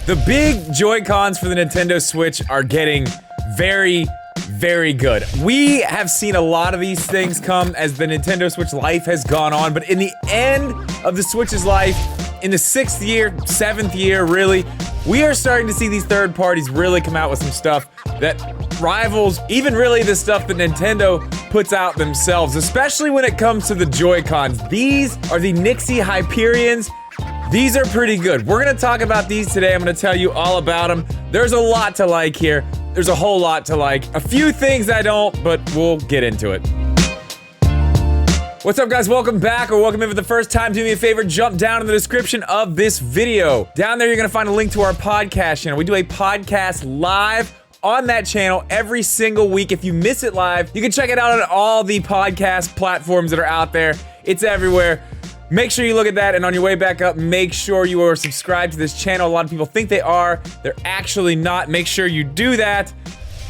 The big Joy-Cons for the Nintendo Switch are getting very, very good. We have seen a lot of these things come as the Nintendo Switch life has gone on, but in the end of the Switch's life, in the 6th year, 7th year, really, we are starting to see these third parties really come out with some stuff that rivals even really the stuff that Nintendo puts out themselves, especially when it comes to the Joy-Cons. These are the Nyxi Hyperions. These are pretty good. We're gonna talk about these today. I'm gonna tell you all about them. There's a lot to like here. There's a whole lot to like. A few things I don't, but we'll get into it. What's up, guys? Welcome back, or welcome in for the first time. Do me a favor, jump down in the description of this video. Down there, you're gonna find a link to our podcast channel. We do a podcast live on that channel every single week. If you miss it live, you can check it out on all the podcast platforms that are out there. It's everywhere. Make sure you look at that, and on your way back up, make sure you are subscribed to this channel. A lot of people think they are. They're actually not. Make sure you do that.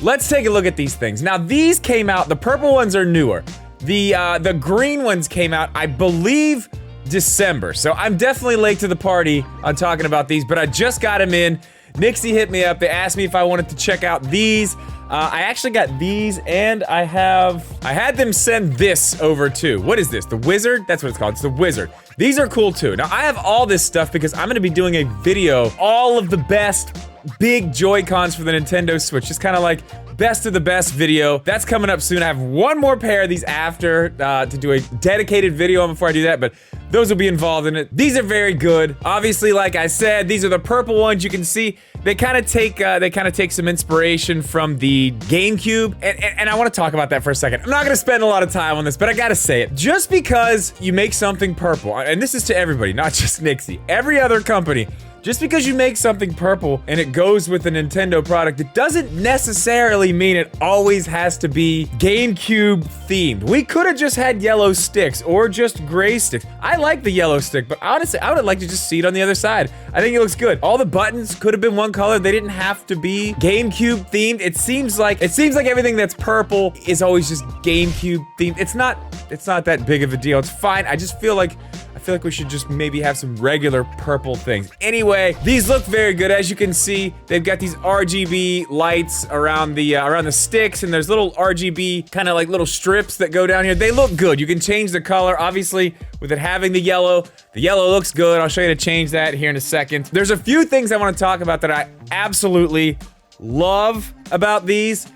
Let's take a look at these things. Now, these came out, the purple ones are newer. The green ones came out, I believe, December. So I'm definitely late to the party on talking about these, but I just got them in. Nyxi hit me up. They asked me if I wanted to check out these. I actually got these, and I had them send this over too. What is this? The Wizard? That's what it's called. It's the Wizard. These are cool too. Now, I have all this stuff because I'm gonna be doing a video, all of the best big Joy-Cons for the Nintendo Switch. Just kind of like best of the best video. That's coming up soon. I have one more pair of these after to do a dedicated video on before I do that, but those will be involved in it. These are very good. Obviously, like I said, these are the purple ones. You can see they kind of take some inspiration from the GameCube, and I want to talk about that for a second. I'm not gonna spend a lot of time on this, but I gotta say it. Just because you make something purple, and this is to everybody, not just Nyxi, every other company, just because you make something purple and it goes with a Nintendo product, it doesn't necessarily mean it always has to be GameCube themed. We could have just had yellow sticks or just gray sticks. I like the yellow stick, but honestly, I would like to just see it on the other side. I think it looks good. All the buttons could have been one color. They didn't have to be GameCube themed. It seems like everything that's purple is always just GameCube themed. It's not that big of a deal. It's fine. I feel like we should just maybe have some regular purple things. Anyway, these look very good. As you can see, they've got these RGB lights around the sticks, and there's little RGB kind of like little strips that go down here. They look good. You can change the color. Obviously, with it having the yellow looks good. I'll show you to change that here in a second. There's a few things I want to talk about that I absolutely love about these.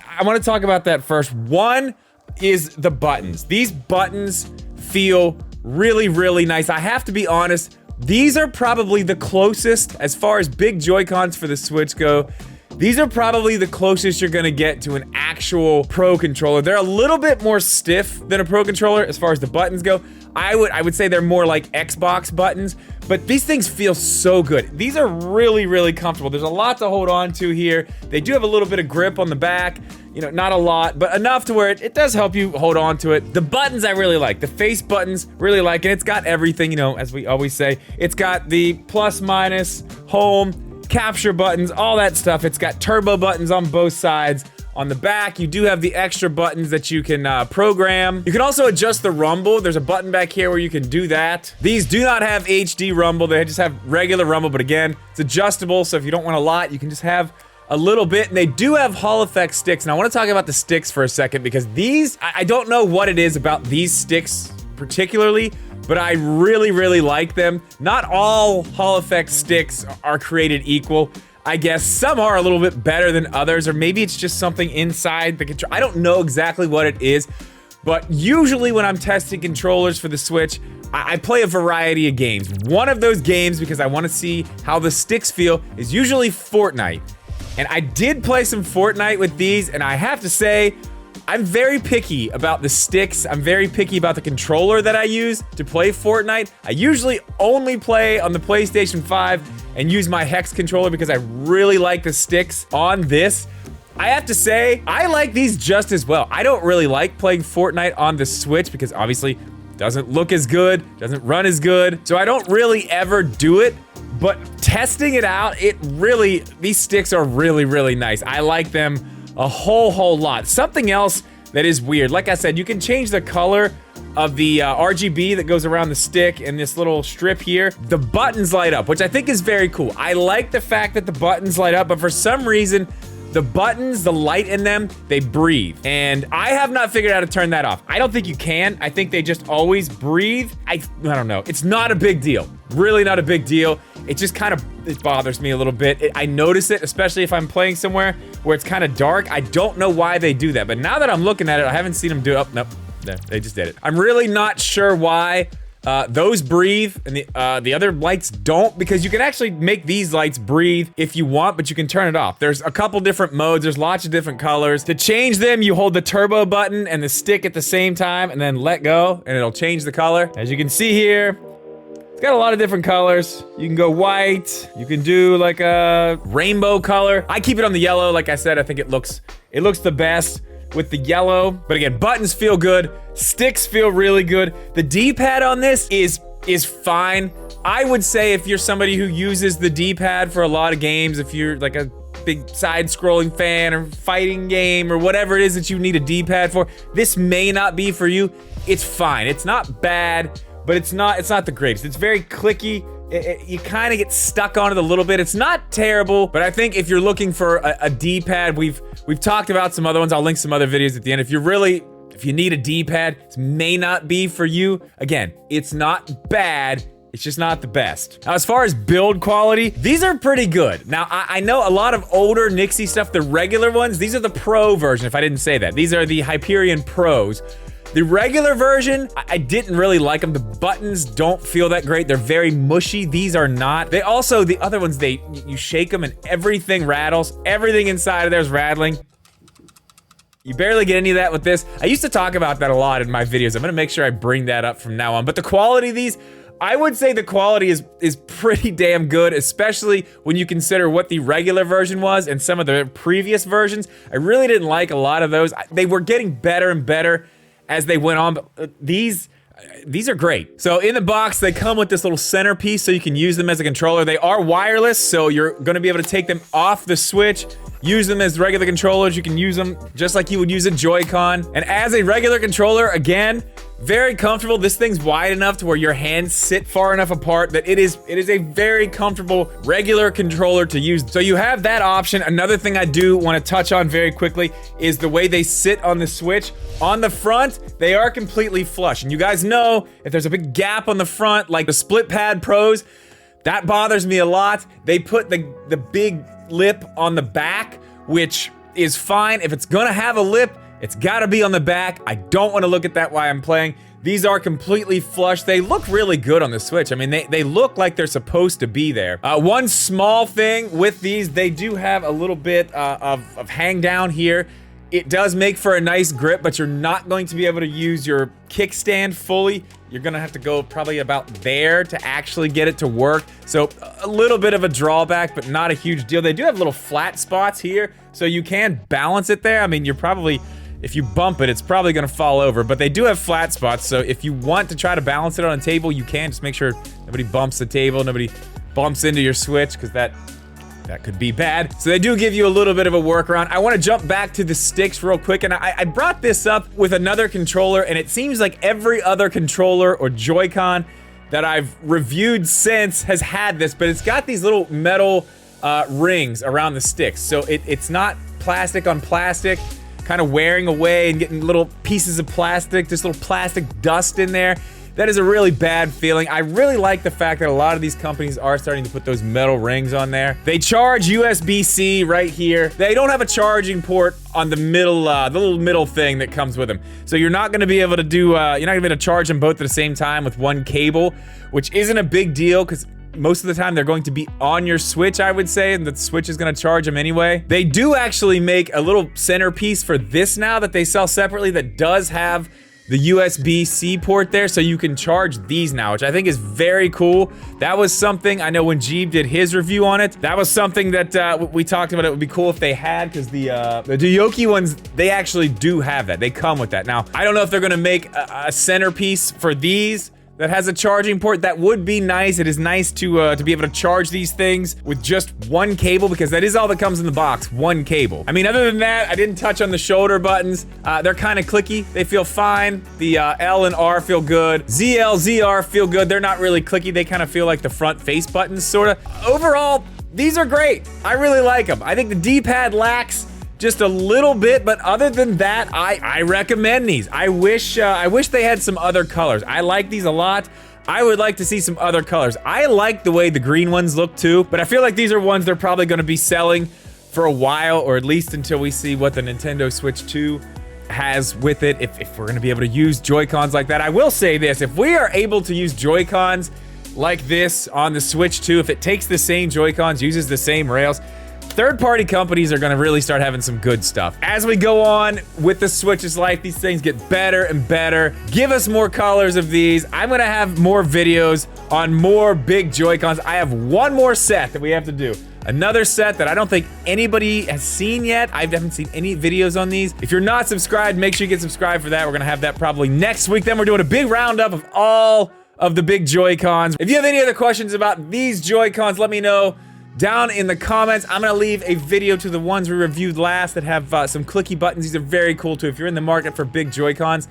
I want to talk about that first. One is the buttons. These buttons feel really, really nice. I have to be honest, these are probably the closest, as far as big Joy-Cons for the Switch go, these are probably the closest you're gonna get to an actual Pro controller. They're a little bit more stiff than a Pro controller as far as the buttons go. I would say they're more like Xbox buttons, but these things feel so good. These are really, really comfortable. There's a lot to hold on to here. They do have a little bit of grip on the back. You know, not a lot, but enough to where it does help you hold on to it. The buttons I really like. The face buttons, really like, and it's got everything, you know, as we always say. It's got the plus, minus, home, capture buttons, all that stuff. It's got turbo buttons on both sides. On the back, you do have the extra buttons that you can program. You can also adjust the rumble. There's a button back here where you can do that. These do not have HD rumble. They just have regular rumble, but again, it's adjustable, so if you don't want a lot, you can just have a little bit. And they do have Hall effect sticks. And I want to talk about the sticks for a second, because these, I don't know what it is about these sticks particularly, but I really, really like them. Not all Hall effect sticks are created equal. I guess some are a little bit better than others, or maybe it's just something inside the control. I don't know exactly what it is, but usually when I'm testing controllers for the Switch, I play a variety of games. One of those games, because I want to see how the sticks feel, is usually Fortnite. And I did play some Fortnite with these, and I have to say, I'm very picky about the sticks. I'm very picky about the controller that I use to play Fortnite. I usually only play on the PlayStation 5 and use my Hex controller because I really like the sticks on this. I have to say, I like these just as well. I don't really like playing Fortnite on the Switch because obviously it doesn't look as good, doesn't run as good, so I don't really ever do it. But testing it out, these sticks are really, really nice. I like them a whole lot. Something else that is weird, like I said, you can change the color of the RGB that goes around the stick and this little strip here. The buttons light up, which I think is very cool. I like the fact that the buttons light up, but for some reason, the buttons, the light in them, they breathe. And I have not figured out how to turn that off. I don't think you can. I think they just always breathe. I don't know. It's not a big deal. Really not a big deal. It just kind of, it bothers me a little bit. I notice it, especially if I'm playing somewhere where it's kind of dark. I don't know why they do that, but now that I'm looking at it, I haven't seen them do it. Oh, nope, there, they just did it. I'm really not sure why those breathe and the other lights don't, because you can actually make these lights breathe if you want, but you can turn it off. There's a couple different modes. There's lots of different colors. To change them, you hold the turbo button and the stick at the same time and then let go and it'll change the color. As you can see here, it's got a lot of different colors. You can go white. You can do like a rainbow color. I keep it on the yellow. Like I said, I think it looks the best with the yellow. But again, buttons feel good. Sticks feel really good. The D-pad on this is fine. I would say if you're somebody who uses the D-pad for a lot of games, if you're like a big side-scrolling fan or fighting game or whatever it is that you need a D-pad for, this may not be for you. It's fine. It's not bad, but it's not the greatest. It's very clicky. You kind of get stuck on it a little bit. It's not terrible, but I think if you're looking for a D-pad, we've talked about some other ones. I'll link some other videos at the end. If you need a D-pad, this may not be for you. Again, it's not bad. It's just not the best. Now, as far as build quality, these are pretty good. Now, I know a lot of older Nyxi stuff, the regular ones, these are the Pro version, if I didn't say that. These are the Hyperion Pros. The regular version, I didn't really like them. The buttons don't feel that great. They're very mushy. These are not. They also, the other ones, you shake them and everything rattles. Everything inside of there is rattling. You barely get any of that with this. I used to talk about that a lot in my videos. I'm gonna make sure I bring that up from now on. But the quality of these, I would say the quality is pretty damn good, especially when you consider what the regular version was and some of the previous versions. I really didn't like a lot of those. They were getting better and better as they went on, but these are great. So in the box, they come with this little centerpiece so you can use them as a controller. They are wireless, so you're gonna be able to take them off the Switch, use them as regular controllers. You can use them just like you would use a Joy-Con. And as a regular controller, again, very comfortable. This thing's wide enough to where your hands sit far enough apart that it is a very comfortable regular controller to use. So you have that option. Another thing I do want to touch on very quickly is the way they sit on the Switch. On the front, they are completely flush. And you guys know if there's a big gap on the front, like the Split Pad Pros, that bothers me a lot. They put the big lip on the back, which is fine. If it's gonna have a lip, it's gotta be on the back. I don't wanna look at that while I'm playing. These are completely flush. They look really good on the Switch. I mean, they look like they're supposed to be there. One small thing with these, they do have a little bit of hang down here. It does make for a nice grip, but you're not going to be able to use your kickstand fully. You're gonna have to go probably about there to actually get it to work. So a little bit of a drawback, but not a huge deal. They do have little flat spots here, so you can balance it there. I mean, you're probably, if you bump it, it's probably gonna fall over, but they do have flat spots, so if you want to try to balance it on a table, you can. Just make sure nobody bumps the table, nobody bumps into your Switch, because that could be bad. So they do give you a little bit of a workaround. I wanna jump back to the sticks real quick, and I brought this up with another controller, and it seems like every other controller or Joy-Con that I've reviewed since has had this, but it's got these little metal rings around the sticks. So it's not plastic on plastic, kind of wearing away and getting little pieces of plastic, just little plastic dust in there. That is a really bad feeling. I really like the fact that a lot of these companies are starting to put those metal rings on there. They charge USB-C right here. They don't have a charging port on the middle, the little middle thing that comes with them. So you're not gonna be able to do, you're not gonna be able to charge them both at the same time with one cable, which isn't a big deal because most of the time they're going to be on your Switch, I would say, and the Switch is gonna charge them anyway. They do actually make a little centerpiece for this now that they sell separately that does have the USB-C port there, so you can charge these now, which I think is very cool. That was something, I know when Jeeb did his review on it, that was something that we talked about. It would be cool if they had, because the Doyoki ones, they actually do have that. They come with that. Now, I don't know if they're gonna make a centerpiece for these that has a charging port. That would be nice. It is nice to be able to charge these things with just one cable, because that is all that comes in the box, one cable. I mean, other than that, I didn't touch on the shoulder buttons. They're kind of clicky. They feel fine. The L and R feel good. ZL, ZR feel good. They're not really clicky. They kind of feel like the front face buttons, sort of. Overall, these are great. I really like them. I think the D-pad lacks just a little bit, but other than that, I recommend these. I wish they had some other colors. I like these a lot. I would like to see some other colors. I like the way the green ones look too, but I feel like these are ones they're probably gonna be selling for a while, or at least until we see what the Nintendo Switch 2 has with it, if we're gonna be able to use Joy-Cons like that. I will say this, if we are able to use Joy-Cons like this on the Switch 2, if it takes the same Joy-Cons, uses the same rails, third-party companies are gonna really start having some good stuff. As we go on with the Switch's life, these things get better and better. Give us more colors of these. I'm gonna have more videos on more big Joy-Cons. I have one more set that we have to do. Another set that I don't think anybody has seen yet. I haven't seen any videos on these. If you're not subscribed, make sure you get subscribed for that. We're gonna have that probably next week. Then we're doing a big roundup of all of the big Joy-Cons. If you have any other questions about these Joy-Cons, let me know down in the comments. I'm gonna leave a video to the ones we reviewed last that have some clicky buttons. These are very cool too. If you're in the market for big Joy-Cons,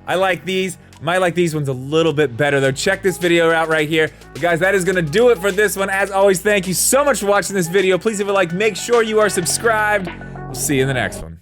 I like these. Might like these ones a little bit better though. Check this video out right here. But guys, that is gonna do it for this one. As always, thank you so much for watching this video. Please leave a like, make sure you are subscribed. We'll see you in the next one.